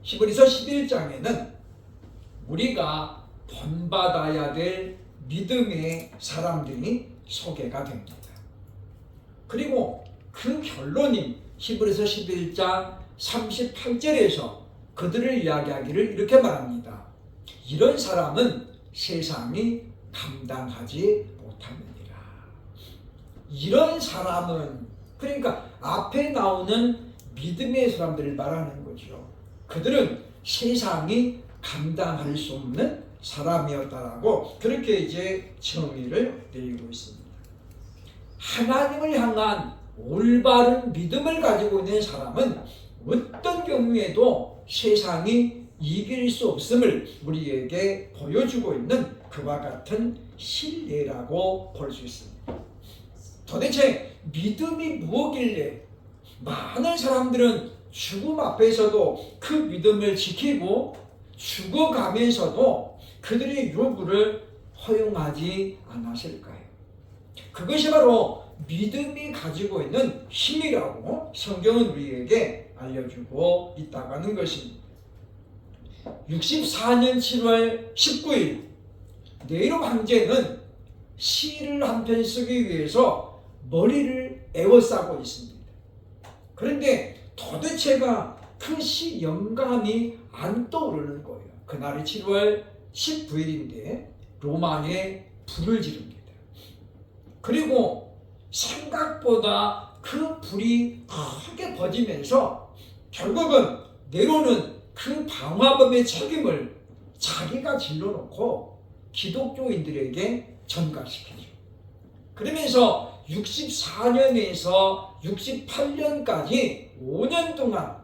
히브리서 11장에는 우리가 본받아야 될 믿음의 사람들이 소개가 됩니다. 그리고 그 결론인 히브리서 11장 38절에서 그들을 이야기하기를 이렇게 말합니다. 이런 사람은 세상이 감당하지 못합니다. 이런 사람은, 그러니까 앞에 나오는 믿음의 사람들을 말하는 거죠. 그들은 세상이 감당할 수 없는 사람이었다라고 그렇게 이제 정의를 내리고 있습니다. 하나님을 향한 올바른 믿음을 가지고 있는 사람은 어떤 경우에도 세상이 이길 수 없음을 우리에게 보여주고 있는 그와 같은 신뢰라고 볼 수 있습니다. 도대체 믿음이 무엇길래 많은 사람들은 죽음 앞에서도 그 믿음을 지키고 죽어가면서도 그들의 요구를 허용하지 않았을까요? 그것이 바로 믿음이 가지고 있는 힘이라고 성경은 우리에게 알려주고 있다고 하는 것입니다. 64년 7월 19일 네로 황제는 시를 한 편 쓰기 위해서 머리를 에워싸고 있습니다. 그런데 도대체가 그 시 영감이 안 떠오르는 거예요. 그날이 7월 19일인데 로마에 불을 지릅니다. 그리고 생각보다 그 불이 크게 퍼지면서 결국은 네로는 그 방화범의 책임을 자기가 질러놓고 기독교인들에게 전가시키죠. 그러면서 64년에서 68년까지 5년 동안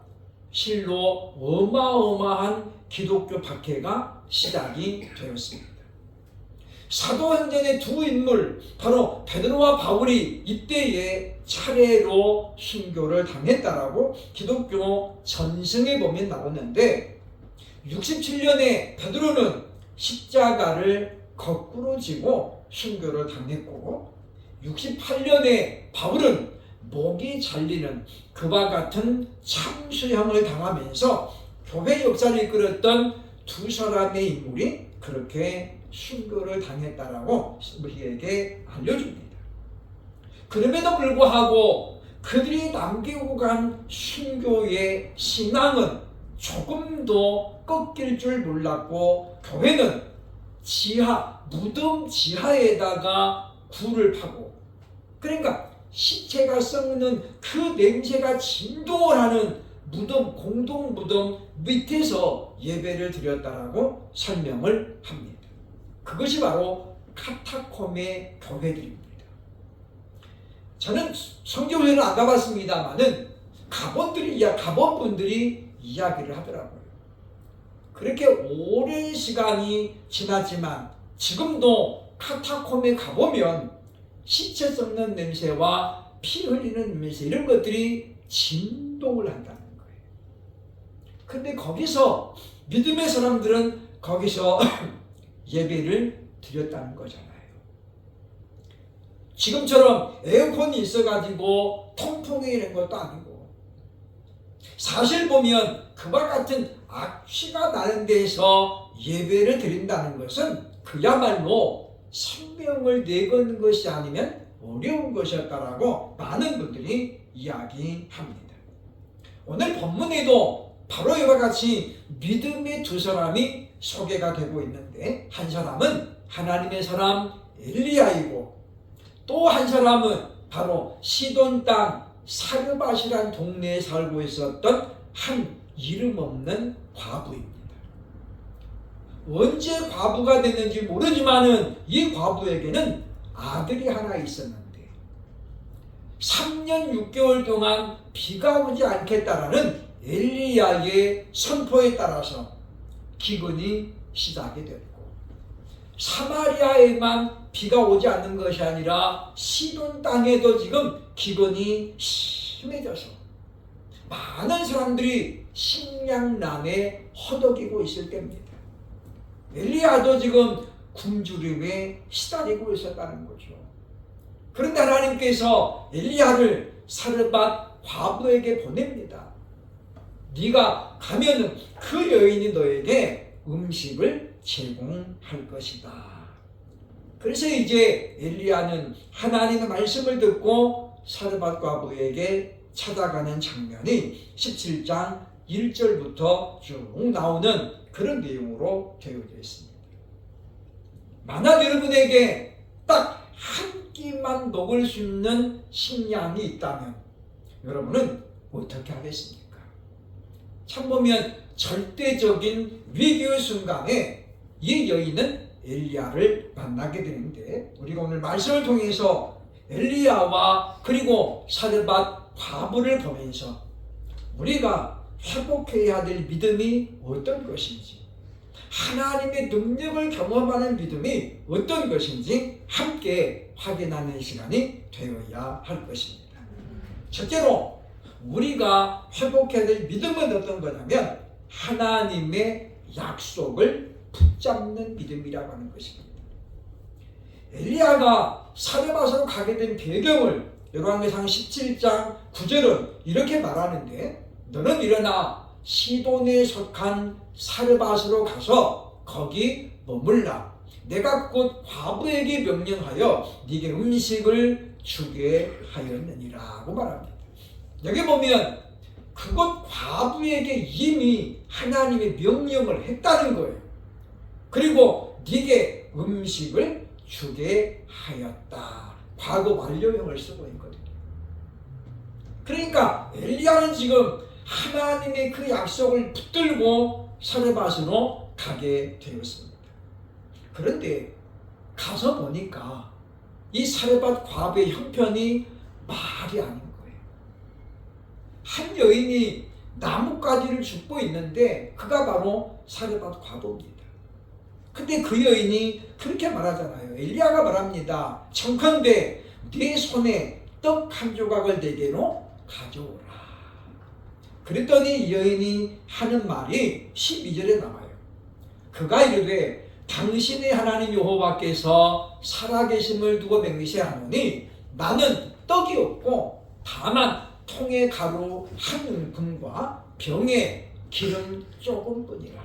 실로 어마어마한 기독교 박해가 시작이 되었습니다. 사도행전의 두 인물, 바로 베드로와 바울이 이때에 차례로 순교를 당했다라고 기독교 전승에 보면 나오는데, 67년에 베드로는 십자가를 거꾸로 지고 순교를 당했고, 68년에 바울은 목이 잘리는 그와 같은 참수형을 당하면서 교회 역사를 이끌었던 두 사람의 인물이 그렇게 순교를 당했다라고 우리에게 알려줍니다. 그럼에도 불구하고 그들이 남기고 간 순교의 신앙은 조금도 꺾일 줄 몰랐고, 교회는 무덤 지하에다가 굴을 파고, 그러니까 시체가 썩는 그 냄새가 진동을 하는 무덤, 공동 무덤 밑에서 예배를 드렸다라고 설명을 합니다. 그것이 바로 카타콤의 교회들입니다. 저는 성교회는 안 가봤습니다만은 가본 분들이 이야기를 하더라고요. 그렇게 오랜 시간이 지났지만 지금도 카타콤에 가보면 시체 썩는 냄새와 피 흘리는 냄새, 이런 것들이 진동을 한다는 거예요. 근데 거기서 믿음의 사람들은 거기서 예배를 드렸다는 거잖아요. 지금처럼 에어컨이 있어가지고 통풍이 있는 것도 아니고, 사실 보면 그와 같은 악취가 나는 데서 예배를 드린다는 것은 그야말로 생명을 내거는 것이 아니면 어려운 것이었다라고 많은 분들이 이야기합니다. 오늘 본문에도 바로 이와 같이 믿음의 두 사람이 소개가 되고 있는데, 한 사람은 하나님의 사람 엘리야이고, 또 한 사람은 바로 시돈 땅 사르밧이라는 동네에 살고 있었던 한 이름 없는 과부입니다. 언제 과부가 됐는지 모르지만은 이 과부에게는 아들이 하나 있었는데 3년 6개월 동안 비가 오지 않겠다라는 엘리야의 선포에 따라서 기근이 시작이 됐고, 사마리아에만 비가 오지 않는 것이 아니라 시돈 땅에도 지금 기근이 심해져서 많은 사람들이 식량난에 허덕이고 있을 때입니다. 엘리야도 지금 굶주림에 시달리고 있었다는 거죠. 그런데 하나님께서 엘리야를 사르밧 과부에게 보냅니다. 네가 가면은 그 여인이 너에게 음식을 제공할 것이다. 그래서 이제 엘리야는 하나님의 말씀을 듣고 사르밧 과부에게 찾아가는 장면이 17장 1절부터 쭉 나오는 그런 내용으로 되어져 있습니다. 만약 여러분에게 딱 한 끼만 먹을 수 있는 식량이 있다면 여러분은 어떻게 하겠습니까? 참 보면 절대적인 위기의 순간에 이 여인은 엘리야를 만나게 되는데, 우리가 오늘 말씀을 통해서 엘리야와 그리고 사르밧 과부를 보면서 우리가 회복해야 될 믿음이 어떤 것인지, 하나님의 능력을 경험하는 믿음이 어떤 것인지 함께 확인하는 시간이 되어야 할 것입니다. 첫째로 우리가 회복해야 될 믿음은 어떤 거냐면 하나님의 약속을 붙잡는 믿음이라고 하는 것입니다. 엘리야가 사르밧으로 가게 된 배경을 열왕기상 17장 9절은 이렇게 말하는데, 너는 일어나 시돈에 속한 사르밧으로 가서 거기 머물라. 내가 곧 과부에게 명령하여 네게 음식을 주게 하였느니라고 말합니다. 여기 보면 그곳 과부에게 이미 하나님의 명령을 했다는 거예요. 그리고 네게 음식을 주게 하였다. 과거 완료형을 쓰고 있거든요. 그러니까 엘리야는 지금 하나님의 그 약속을 붙들고 사르밧으로 가게 되었습니다. 그런데 가서 보니까 이 사르밧 과부의 형편이 말이 아닌 거예요. 한 여인이 나뭇가지를 줍고 있는데 그가 바로 사르밧 과부입니다. 근데 그 여인이 그렇게 말하잖아요. 엘리야가 말합니다. 청컨대 네 손에 떡 한 조각을 내게로 가져오라. 그랬더니 이 여인이 하는 말이 12절에 나와요. 그가 이르되 당신의 하나님 여호와께서 살아계심을 두고 맹세하노니 나는 떡이 없고 다만 통에 가루 한 움큼과 병에 기름 조금뿐이라.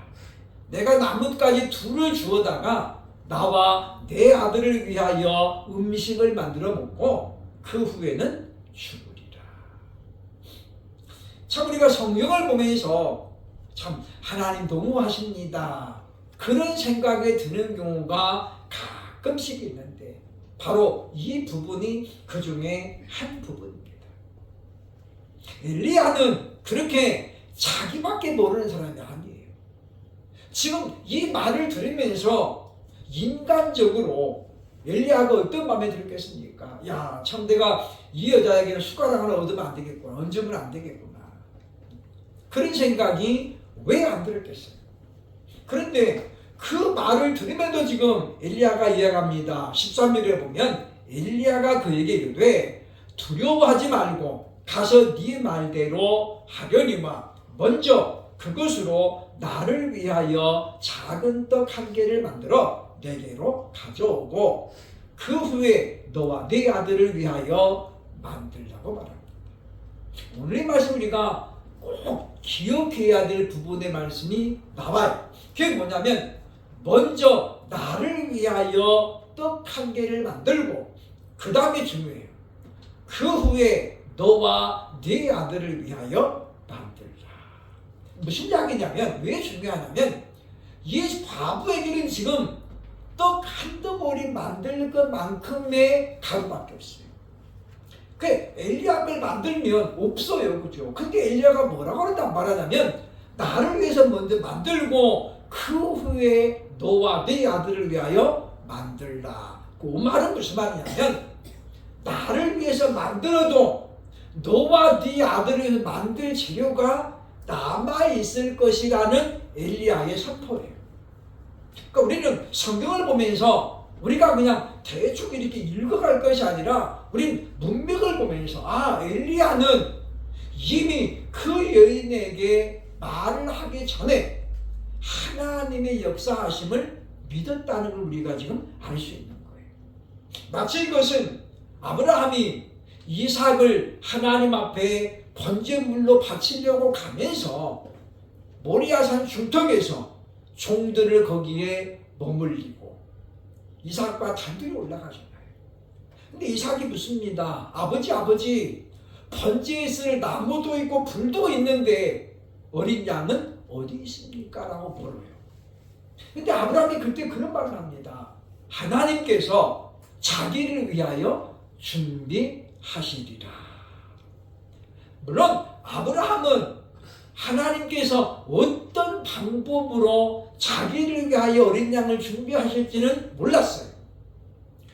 내가 나뭇가지 둘을 주어다가 나와 내 아들을 위하여 음식을 만들어 먹고 그 후에는 죽으리라. 참 우리가 성경을 보면서 참 하나님 너무하십니다 그런 생각이 드는 경우가 가끔씩 있는데 바로 이 부분이 그 중에 한 부분입니다. 엘리야는 그렇게 자기밖에 모르는 사람이 아니에요. 지금 이 말을 들으면서 인간적으로 엘리야가 어떤 마음에 들겠습니까? 야, 참 내가 이 여자에게는 숟가락 하나 얻으면 안 되겠구나. 얹으면 안 되겠구나. 그런 생각이 왜 안 들었겠어요? 그런데 그 말을 들으면서 지금 엘리야가 이야기합니다. 13절에 보면 엘리야가 그에게 이르되 두려워하지 말고 가서 네 말대로 하려니와 먼저 그것으로 나를 위하여 작은 떡 한 개를 만들어 내게로 가져오고 그 후에 너와 네 아들을 위하여 만들라고 말합니다. 오늘의 말씀 우리가 꼭 기억해야 될 부분의 말씀이 나와요. 그게 뭐냐면 먼저 나를 위하여 떡 한 개를 만들고 그 다음에 중요해요. 그 후에 너와 네 아들을 위하여 만들라. 무슨 이야기냐면 왜 중요하냐면 이 과부에게는 지금 떡 한 덩어리 만들 것만큼의 가루밖에 없어요. 그 엘리야를 만들면 없어요, 그죠? 근데 엘리야가 뭐라고 말하냐면 나를 위해서 먼저 만들고 그 후에 너와 네 아들을 위하여 만들라. 그 말은 무슨 말이냐면 나를 위해서 만들어도 너와 네 아들을 위해서 만들 재료가 남아있을 것이라는 엘리야의 선포예요. 그러니까 우리는 성경을 보면서 우리가 그냥 대충 이렇게 읽어갈 것이 아니라 우린 문맥을 보면서 엘리야는 이미 그 여인에게 말을 하기 전에 하나님의 역사하심을 믿었다는 걸 우리가 지금 알 수 있는 거예요. 마치 이것은 아브라함이 이삭을 하나님 앞에 번제물로 바치려고 가면서 모리아산 중턱에서 종들을 거기에 머물리고 이삭과 단둘이 올라가잖아요. 근데 이삭이 묻습니다. 아버지, 번제에 쓸 나무도 있고 불도 있는데 어린 양은 어디 있습니까? 라고 물어요. 근데 아브라함이 그때 그런 말을 합니다. 하나님께서 자기를 위하여 준비하시리라. 물론 아브라함은 하나님께서 어떤 방법으로 자기를 위하여 어린 양을 준비하실지는 몰랐어요.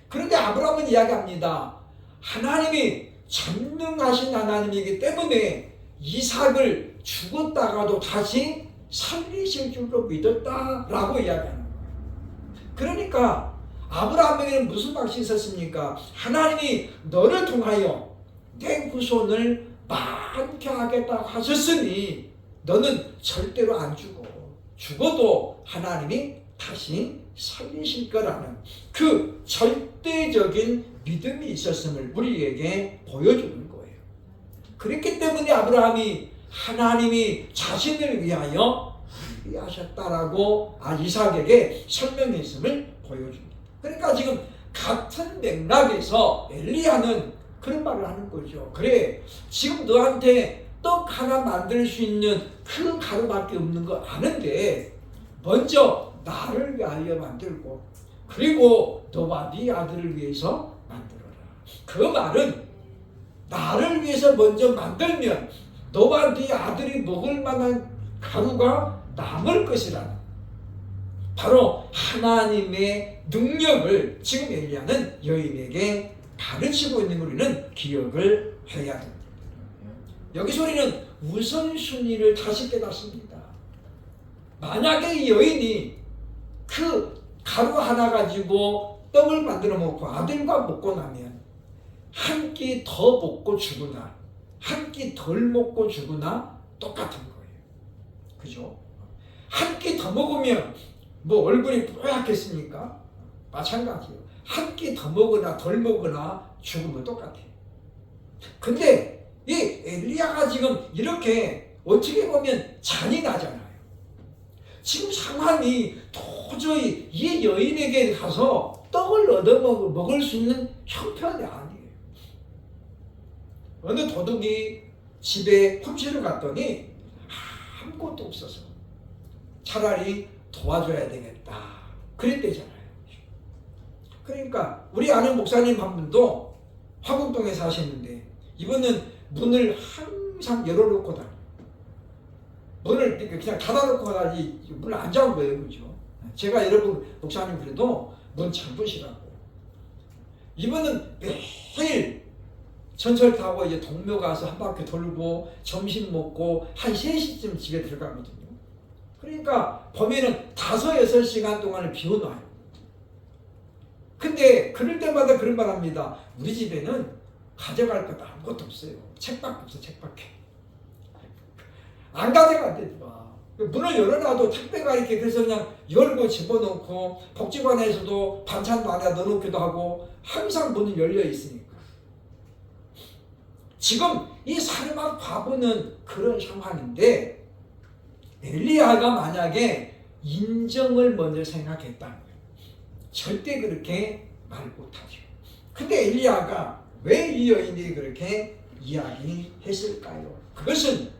그런데 아브라함은 이야기합니다. 하나님이 전능하신 하나님이기 때문에 이삭을 죽었다가도 다시 살리실 줄로 믿었다라고 이야기하는 거예요. 그러니까 아브라함에게는 무슨 방식이 있었습니까? 하나님이 너를 통하여 내 후손을 많게 하겠다고 하셨으니 너는 절대로 안 죽어도 하나님이 다시 살리실 거라는 그 절대적인 믿음이 있었음을 우리에게 보여주는 거예요. 그렇기 때문에 아브라함이 하나님이 자신을 위하여 준비하셨다라고 이삭에게 설명했음을 보여줍니다. 그러니까 지금 같은 맥락에서 엘리야는 그런 말을 하는 거죠. 그래, 지금 너한테 떡 하나 만들 수 있는 그 가루밖에 없는 거 아는데 먼저 나를 위하여 만들고 그리고 너와 네 아들을 위해서 만들어라. 그 말은 나를 위해서 먼저 만들면 너와 네 아들이 먹을 만한 가루가 남을 것이라는 바로 하나님의 능력을 지금 엘리야는 여인에게 가르치고 있는 우리는 기억을 해야 됩니다. 여기서 우리는 우선순위를 다시 깨닫습니다. 만약에 이 여인이 그 가루 하나 가지고 떡을 만들어 먹고 아들과 먹고 나면 한 끼 더 먹고 죽으나 한 끼 덜 먹고 죽으나 똑같은 거예요. 그죠? 한 끼 더 먹으면 뭐 얼굴이 뽀얗겠습니까? 마찬가지예요. 한 끼 더 먹으나 덜 먹으나 죽으면 똑같아요. 근데 이 엘리야가 지금 이렇게 어떻게 보면 잔인하잖아요. 지금 상황이 도저히 이 여인에게 가서 떡을 얻어 먹을 수 있는 형편이 아니에요. 어느 도둑이 집에 훔치러 갔더니 아무것도 없어서 차라리 도와줘야 되겠다 그랬대잖아요. 그러니까 우리 아는 목사님 한 분도 화곡동에 사시는데 이분은 문을 항상 열어놓고 다녀요. 문을 그냥 닫아놓고 가지 문을 안 잠은 거예요. 그죠? 제가 여러분 목사님 그래도 문 잠그시라고. 이분은 매일 전철 타고 이제 동묘 가서 한 바퀴 돌고 점심 먹고 한 3시쯤 집에 들어가거든요. 그러니까 범인은 5-6시간 동안을 비워놔요. 근데 그럴 때마다 그런 말 합니다. 우리 집에는 가져갈 것 아무것도 없어요. 책밖에 없어. 책밖에. 안 가져간대 누가. 문을 열어놔도 택배가 이렇게 그래서 그냥 열고 집어넣고 복지관에서도 반찬도 안에 넣어놓기도 하고 항상 문은 열려 있으니까. 지금 이 사르밧 과부는 그런 상황인데 엘리야가 만약에 인정을 먼저 생각했다면 절대 그렇게 말 못하죠. 근데 엘리야가 왜 이 여인이 그렇게 이야기했을까요? 그것은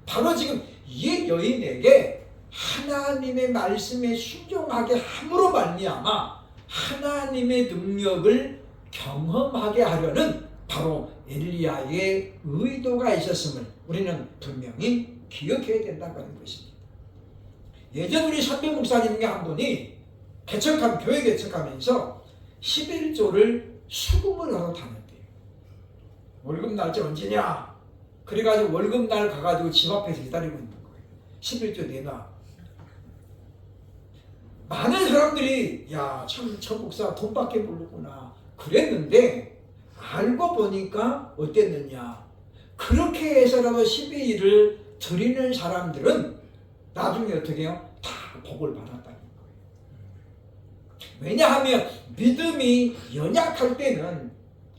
바로 지금 이 여인에게 하나님의 말씀에 순종하게 함으로 말미암아 하나님의 능력을 경험하게 하려는 바로 엘리야의 의도가 있었음을 우리는 분명히 기억해야 된다고 하는 것입니다. 예전 우리 선배 목사님 중에 한 분이 교회 개척하면서 11조를 수금을 하러 다녔대요. 월급 날짜 언제냐? 그래가지고 월급날 가가지고 집 앞에서 기다리고 있는 거예요. 11조 내놔. 많은 사람들이 참 저 목사 돈밖에 모르구나 그랬는데 알고 보니까 어땠느냐. 그렇게 해서라도 12일을 드리는 사람들은 나중에 어떻게 해요? 다 복을 받았다는 거예요. 왜냐하면 믿음이 연약할 때는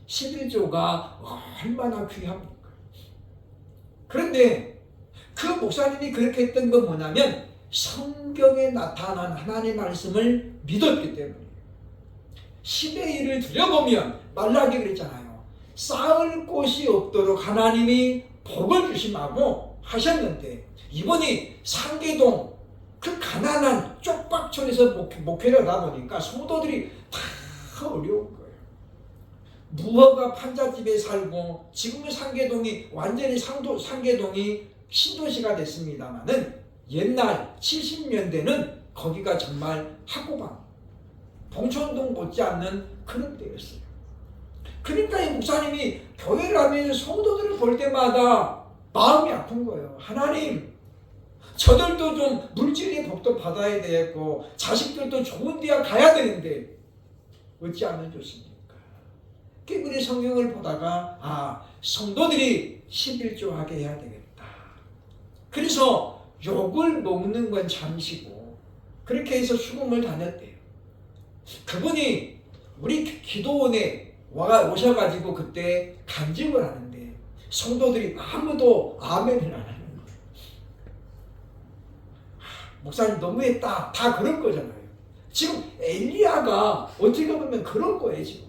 11조가 얼마나 귀합니까? 그런데 그 목사님이 그렇게 했던 건 뭐냐면 성경에 나타난 하나님의 말씀을 믿었기 때문이에요. 10의 1을 들여보면 말라기 그랬잖아요. 쌓을 곳이 없도록 하나님이 복을 주심하고 하셨는데 이번이 상계동 그 가난한 쪽박촌에서 목회를 하다 보니까 성도들이 다 어려운 거예요. 무허가 판잣집에 살고 지금은 상계동이 완전히 상계동이 신도시가 됐습니다만은 옛날 70년대는 거기가 정말 학고방 봉천동 못지않는 그런 데였어요. 그러니까 이 목사님이 교회를 하면서 성도들을 볼 때마다 마음이 아픈 거예요. 하나님, 저들도 좀 물질의 복도 받아야 되겠고 자식들도 좋은 대학 가야 되는데 어찌하면 좋습니까? 우리 성경을 보다가 성도들이 11조 하게 해야 되겠다. 그래서 욕을 먹는 건 잠시고 그렇게 해서 수금을 다녔대요. 그분이 우리 기도원에 오셔가지고 그때 간증을 하는데 성도들이 아무도 아멘을 안 하는 거예요. 목사님 너무했다. 다 그럴 거잖아요. 지금 엘리야가 어떻게 보면 그럴 거예요. 지금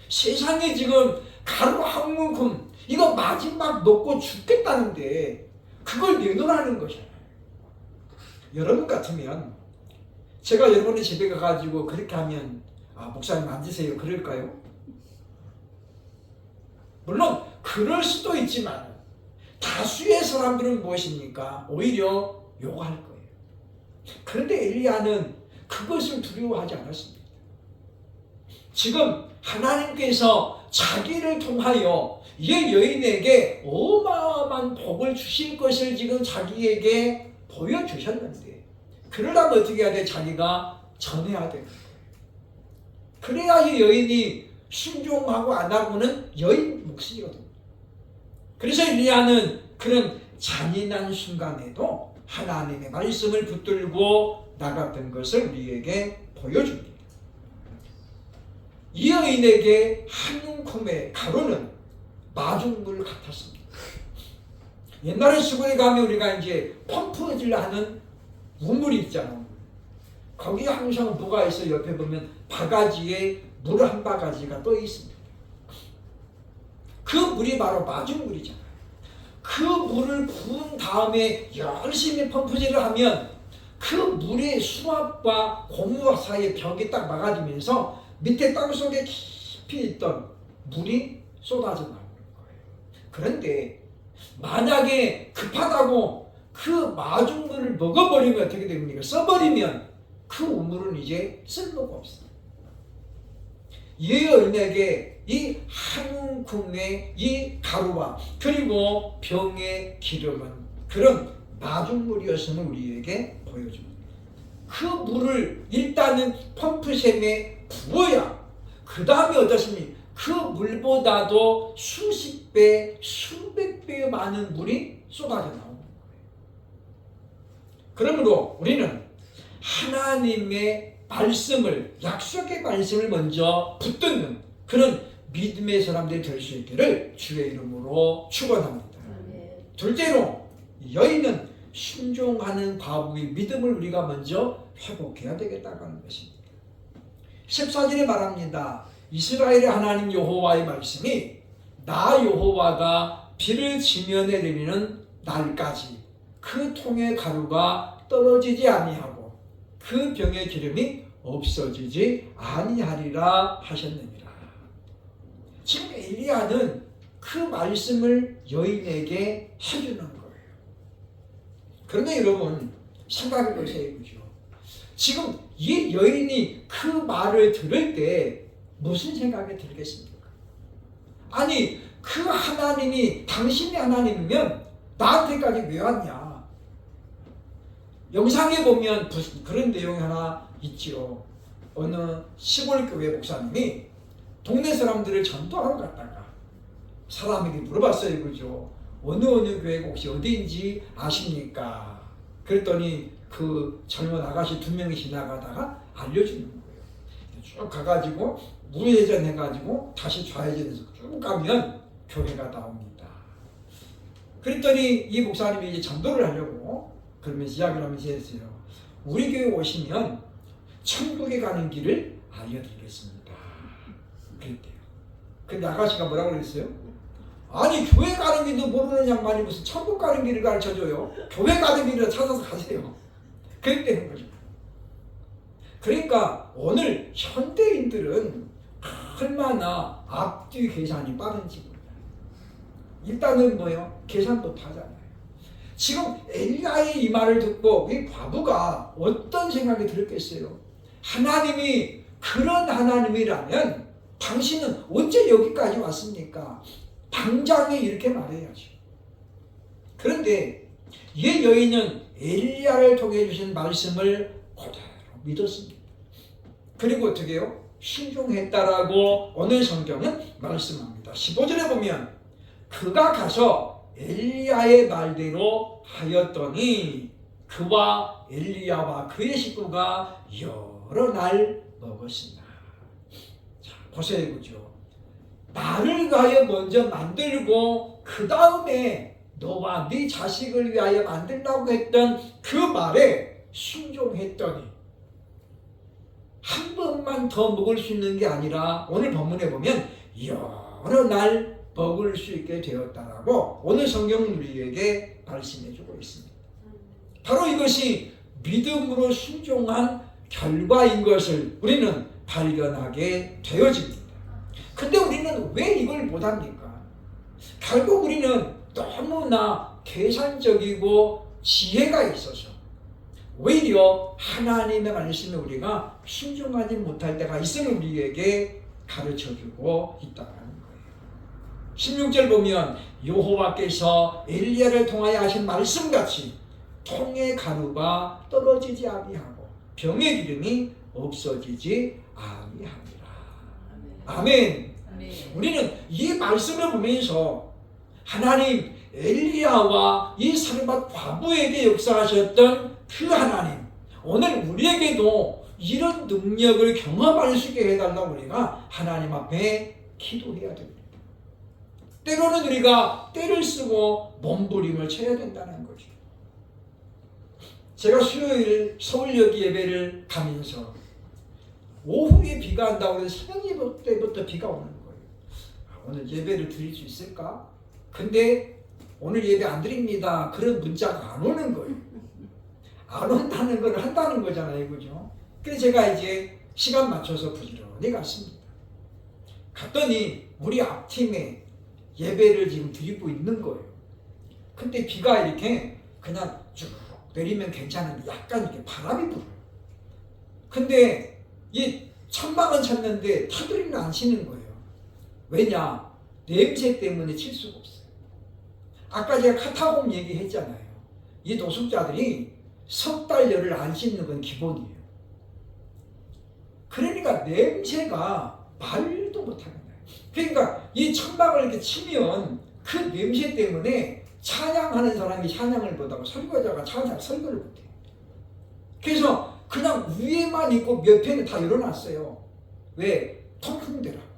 세상에 지금 가루 한 움큼 이거 마지막 녹고 죽겠다는데 그걸 내놓으라는 거잖아요. 여러분 같으면 제가 여러분의 집에 가가지고 그렇게 하면 목사님 앉으세요 그럴까요? 물론 그럴 수도 있지만 다수의 사람들은 무엇입니까? 오히려 욕할 거예요. 그런데 엘리야는 그것을 두려워하지 않았습니다. 지금 하나님께서 자기를 통하여 이 여인에게 어마어마한 복을 주실 것을 지금 자기에게 보여주셨는데 그러려면 어떻게 해야 돼? 자기가 전해야 되는 거예요. 그래야 이 여인이 순종하고 안 하고는 여인 몫이거든요. 그래서 엘리야는 그런 잔인한 순간에도 하나님의 말씀을 붙들고 나갔던 것을 우리에게 보여줍니다. 이 여인에게 한 움큼의 가루는 마중물 같았습니다. 옛날에 시골에 가면 우리가 이제 펌프질 하는 우물이 있잖아요. 거기 항상 뭐가 있어? 옆에 보면 바가지에 물 한 바가지가 떠 있습니다. 그 물이 바로 마중물이잖아요. 그 물을 부은 다음에 열심히 펌프질을 하면 그 물의 수압과 고무 사이의 벽이 딱 막아지면서 밑에 땅속에 깊이 있던 물이 쏟아져 나오는 거예요. 그런데 만약에 급하다고 그 마중물을 먹어버리면 어떻게 됩니까? 써버리면 그 우물은 이제 쓸모가 없어요. 이 여인에게 이 한 움큼의 이 가루와 그리고 병의 기름은 그런 마중물이었음을 우리에게 보여줍니다. 그 물을 일단은 펌프샘에 부어야 그 다음에 어떻습니까? 그 물보다도 수십 배, 수백 배 많은 물이 쏟아져 나오는 거예요. 그러므로 우리는 하나님의 말씀을, 약속의 말씀을 먼저 붙드는 그런 믿음의 사람들이 될 수 있기를 주의 이름으로 축원합니다. 둘째로 여인은 순종하는 과부의 믿음을 우리가 먼저 회복해야 되겠다고 하는 것입니다. 14절에 말합니다. 이스라엘의 하나님 여호와의 말씀이 나 여호와가 비를 지면에 내리는 날까지 그 통의 가루가 떨어지지 아니하고 그 병의 기름이 없어지지 아니하리라 하셨느니라. 지금 엘리야는 그 말씀을 여인에게 해주는 거예요. 그런데 여러분 생각해 보세요. 그죠? 지금 이 여인이 그 말을 들을 때 무슨 생각이 들겠습니까? 아니 그 하나님이 당신의 하나님이면 나한테까지 왜 왔냐? 영상에 보면 그런 내용이 하나 있지요. 어느 시골 교회 목사님이 동네 사람들을 전도하러 갔다가 사람에게 물어봤어요. 그죠? 어느 교회가 혹시 어디인지 아십니까? 그랬더니 그 젊은 아가씨 2명이 지나가다가 알려주는 거예요. 쭉 가가지고 우회전 해가지고 다시 좌회전해서 쭉 가면 교회가 나옵니다. 그랬더니 이 목사님이 이제 전도를 하려고 그러면서 이야기를 하면서 했어요. 우리 교회 오시면 천국에 가는 길을 알려드리겠습니다. 그랬대요. 근데 아가씨가 뭐라고 그랬어요? 아니 교회 가는 길도 모르는 양반이 무슨 천국 가는 길을 가르쳐줘요. 교회 가는 길을 찾아서 가세요. 그랬다는 거죠. 그러니까 오늘 현대인들은 얼마나 앞뒤 계산이 빠른지 몰라요. 일단은 뭐예요? 계산 못하잖아요. 지금 엘리야의 이 말을 듣고 이 과부가 어떤 생각이 들었겠어요? 하나님이 그런 하나님이라면 당신은 언제 여기까지 왔습니까? 당장에 이렇게 말해야죠. 그런데 이 여인은 엘리야를 통해 주신 말씀을 그대로 믿었습니다. 그리고 어떻게 해요? 신중했다라고 오늘 성경은 말씀합니다. 15절에 보면 그가 가서 엘리야의 말대로 하였더니 그와 엘리야와 그의 식구가 여러 날 먹었으나. 자, 보세요, 그죠? 나를 위하여 먼저 만들고 그 다음에 너와 네 자식을 위하여 만들라고 했던 그 말에 순종했더니 한 번만 더 먹을 수 있는 게 아니라 오늘 본문에 보면 여러 날 먹을 수 있게 되었다라고 오늘 성경은 우리에게 말씀해주고 있습니다. 바로 이것이 믿음으로 순종한 결과인 것을 우리는 발견하게 되어집니다. 근데 우리는 왜 이걸 못합니까? 결국 우리는 너무나 계산적이고 지혜가 있어서 오히려 하나님의 말씀에 우리가 순종하지 못할 때가 있음을 우리에게 가르쳐주고 있다는 거예요. 16절 보면 여호와께서 엘리야를 통하여 하신 말씀같이 통의 가루가 떨어지지 아니하고 병의 기름이 없어지지 아니하니라. 아멘. 우리는 이 말씀을 보면서 하나님 엘리야와 이 사르밧 과부에게 역사하셨던 그 하나님, 오늘 우리에게도 이런 능력을 경험할 수 있게 해달라고 우리가 하나님 앞에 기도해야 됩니다. 때로는 우리가 때를 쓰고 몸부림을 쳐야 된다는 거죠. 제가 수요일 서울역 예배를 가면서 오후에 비가 온다고 해서 새벽 예배 때부터 비가 오는 거예요. 오늘 예배를 드릴 수 있을까? 근데 오늘 예배 안 드립니다. 그런 문자가 안 오는 거예요. 안 온다는 걸 한다는 거잖아요. 그죠? 그래서 제가 이제 시간 맞춰서 부지런히 갔습니다. 갔더니 우리 앞팀에 예배를 지금 드리고 있는 거예요. 근데 비가 이렇게 그냥 쭉 내리면 괜찮은데 약간 이렇게 바람이 불어요. 근데 이 천막은 쳤는데 타들이는 안 치는 거예요. 왜냐? 냄새 때문에 칠 수가 없어요. 아까 제가 카타콤 얘기했잖아요. 이 노숙자들이 석 달 열을 안 씻는 건 기본이에요. 그러니까 냄새가 말도 못하는 거예요. 그러니까 이 천막을 이렇게 치면 그 냄새 때문에 찬양하는 사람이 찬양을 못하고 설거지가 설거를 못해요. 그래서 그냥 위에만 있고 몇 편은 다 열어놨어요. 왜? 통풍되라고.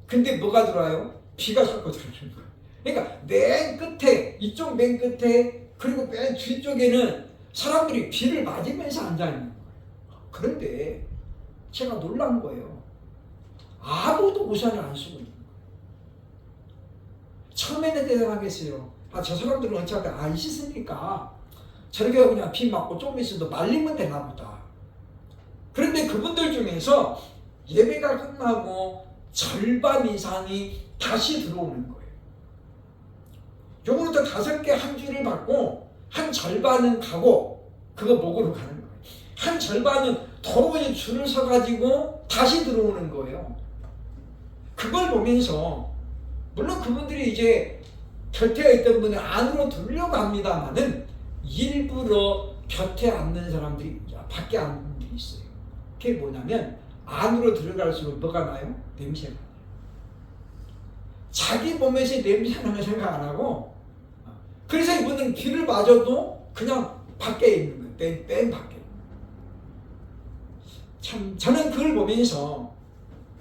근데 뭐가 들어와요? 비가 자꾸 들어오는 거예요. 그러니까 맨 끝에, 이쪽 맨 끝에, 그리고 맨 뒤쪽에는 사람들이 비를 맞으면서 앉아있는 거예요. 그런데 제가 놀란 거예요. 아무도 우산을 안 쓰고 있는 거예요. 처음에는 대단하겠어요. 저 사람들은 어차피 안 씻으니까 저렇게 그냥 비 맞고 좀 있어도 말리면 되나 보다. 그런데 그분들 중에서 예배가 끝나고 절반 이상이 다시 들어오는 거예요. 요구르트 5개 한 줄을 받고 한 절반은 가고 그거 목으로 가는 거예요. 한 절반은 도로에 줄을 서가지고 다시 들어오는 거예요. 그걸 보면서 물론 그분들이 이제 곁에 있던 분은 안으로 들으려고 합니다만은 일부러 곁에 앉는 사람들이 밖에 앉는 분들이 있어요. 그게 뭐냐면 안으로 들어갈수록 뭐가 나요? 냄새가 나요. 자기 몸에서 냄새 나는 생각 안 하고 그래서 이분은 비를 맞아도 그냥 밖에 있는 거예요. 맨 밖에. 참 저는 그걸 보면서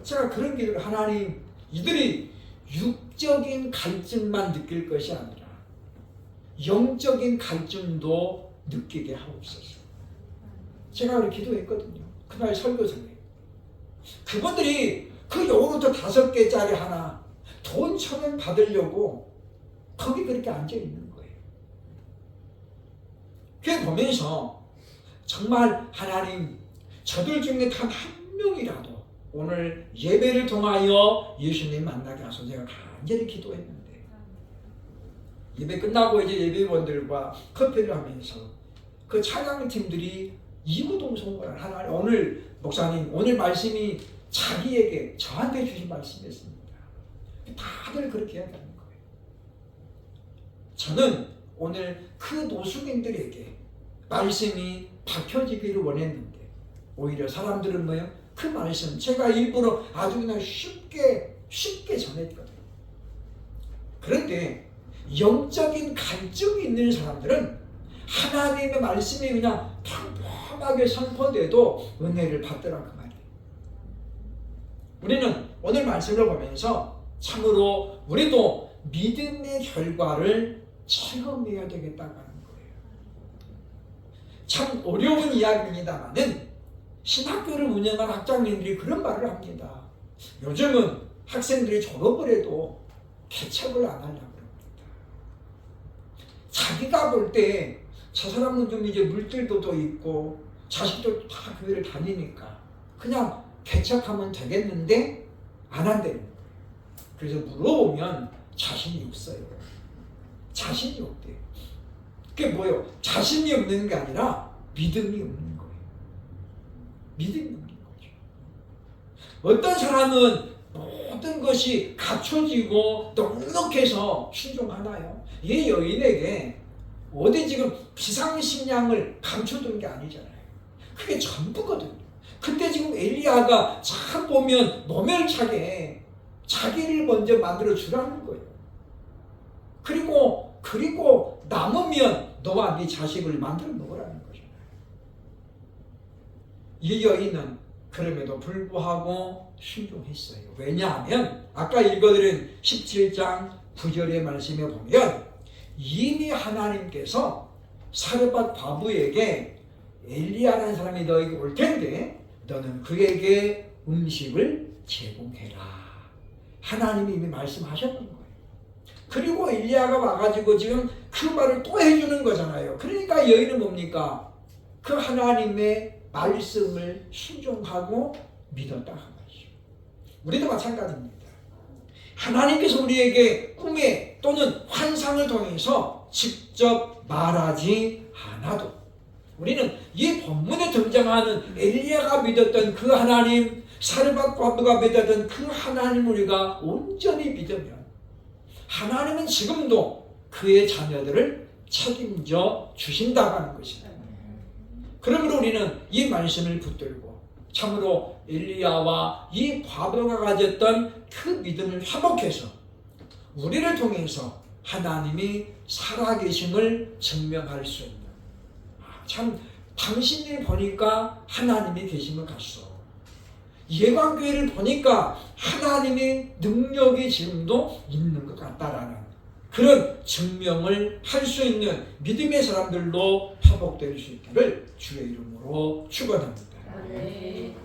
제가 그런 길을 하나님 이들이 육적인 갈증만 느낄 것이 아니라 영적인 갈증도 느끼게 하옵소서. 제가 그렇게 기도했거든요. 그날 설교 중에. 그분들이 그 요구르트 5개짜리 하나 돈 1,000원 받으려고 거기 그렇게 앉아있는 거예요. 그게 보면서 정말 하나님, 저들 중에 단 한 명이라도 오늘 예배를 통하여 예수님 만나게 하소서. 제가 간절히 기도했는데, 예배 끝나고 이제 예배원들과 커피를 하면서 그 찬양팀들이 이구동성을 하나님, 오늘 목사님 오늘 말씀이 자기에게 저한테 주신 말씀이었습니다. 다들 그렇게 해야 되는 거예요. 저는 오늘 그 노숙인들에게 말씀이 박혀지기를 원했는데 오히려 사람들은 뭐예요? 그 말씀 제가 일부러 아주 그냥 쉽게 전했거든요. 그런데 영적인 갈증이 있는 사람들은 하나님의 말씀이 그냥 평범하게 선포돼도 은혜를 받더라 그 말이에요. 우리는 오늘 말씀을 보면서 참으로 우리도 믿음의 결과를 체험해야 되겠다고 하는 거예요. 참 어려운 이야기입니다만은 신학교를 운영한 학장님들이 그런 말을 합니다. 요즘은 학생들이 졸업을 해도 개척을 안 하려고 합니다. 자기가 볼 때 저 사람은 좀 이제 물질도도 있고 자식도 다 교회를 다니니까 그냥 개척하면 되겠는데 안 한대요. 그래서 물어보면 자신이 없어요. 자신이 없대요. 그게 뭐예요? 자신이 없는 게 아니라 믿음이 없는 거예요. 믿음이 없는 거죠. 어떤 사람은 모든 것이 갖춰지고 넉넉해서 순종하나요? 이 여인에게 어디 지금 비상식량을 감춰둔 게 아니잖아요. 그게 전부거든요. 근데 지금 엘리야가 참 보면 노멸차게 자기를 먼저 만들어 주라는 거예요. 그리고 남으면 너와 네 자식을 만들어 먹으라는 거잖아요. 이 여인은 그럼에도 불구하고 순종했어요. 왜냐하면 아까 읽어드린 17장 9절의 말씀에 보면 이미 하나님께서 사르밧 과부에게 엘리야라는 사람이 너에게 올 텐데 너는 그에게 음식을 제공해라. 하나님이 이미 말씀하셨던 거예요. 그리고 엘리야가 와가지고 지금 그 말을 또 해주는 거잖아요. 그러니까 여인은 뭡니까? 그 하나님의 말씀을 순종하고 믿었다 한 거죠. 우리도 마찬가지입니다. 하나님께서 우리에게 꿈에 또는 환상을 통해서 직접 말하지 않아도 우리는 이 본문에 등장하는 엘리야가 믿었던 그 하나님, 사르밧 과부가 믿었던 그 하나님을 우리가 온전히 믿으면 하나님은 지금도 그의 자녀들을 책임져 주신다고 하는 것입니다. 그러므로 우리는 이 말씀을 붙들고 참으로 엘리야와 이 과부가 가졌던 그 믿음을 회복해서 우리를 통해서 하나님이 살아계심을 증명할 수 있는, 참 당신이 보니까 하나님이 계심을 갔어. 예방교회를 보니까 하나님의 능력이 지금도 있는 것 같다라는 그런 증명을 할 수 있는 믿음의 사람들로 회복될 수 있기를 주의 이름으로 축원합니다. 네.